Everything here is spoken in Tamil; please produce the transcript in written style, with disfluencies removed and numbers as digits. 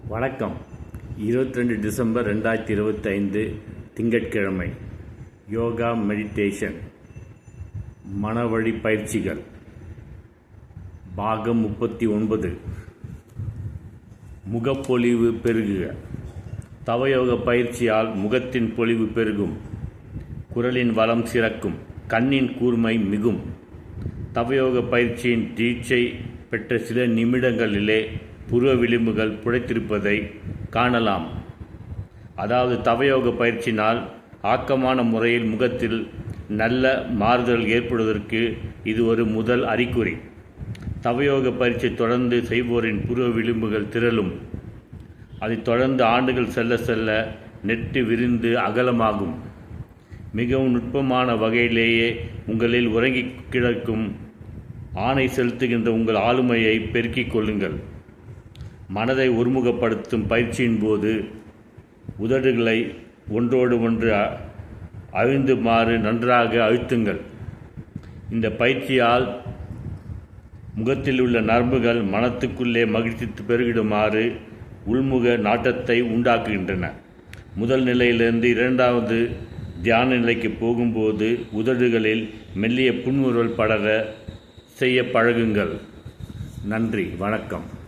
வணக்கம். 22 டிசம்பர் 2025 திங்கட்கிழமை. யோகா மெடிடேஷன் மனவழி பயிற்சிகள் பாகம் 39. முகப்பொலிவு பெருகுக. தவயோக பயிற்சியால் முகத்தின் பொலிவு பெருகும், குரலின் வளம் சிறக்கும், கண்ணின் கூர்மை மிகும். தவயோக பயிற்சியின் தீட்சை பெற்ற சில நிமிடங்களிலே புருவ விளிம்புகள் புடைத்திருப்பதை காணலாம். அதாவது தவயோக பயிற்சினால் ஆக்கமான முறையில் முகத்தில் நல்ல மாறுதல் ஏற்படுவதற்கு இது ஒரு முதல் அறிகுறி. தவயோக பயிற்சி தொடர்ந்து செய்வோரின் புருவ விளிம்புகள் திரளும். அதைத் தொடர்ந்து ஆண்டுகள் செல்ல செல்ல நெட்டு விரிந்து அகலமாகும். மிகவும் நுட்பமான வகையிலேயே உங்களில் உறங்கி கிடக்கும் ஆணை செலுத்துகின்ற உங்கள் ஆளுமையை பெருக்கிக் கொள்ளுங்கள். மனதை ஒருமுகப்படுத்தும் பயிற்சியின் போது உதடுகளை ஒன்றோடு ஒன்று அழிந்துமாறு நன்றாக அழுத்துங்கள். இந்த பயிற்சியால் முகத்தில் உள்ள நரம்புகள் மனத்துக்குள்ளே மகிழ்ச்சி பெருகிடுமாறு உள்முக நாட்டத்தை உண்டாக்குகின்றன. முதல் நிலையிலிருந்து இரண்டாவது தியான நிலைக்கு போகும்போது உதடுகளில் மெல்லிய புன்முறுவல் படர செய்ய பழகுங்கள். நன்றி, வணக்கம்.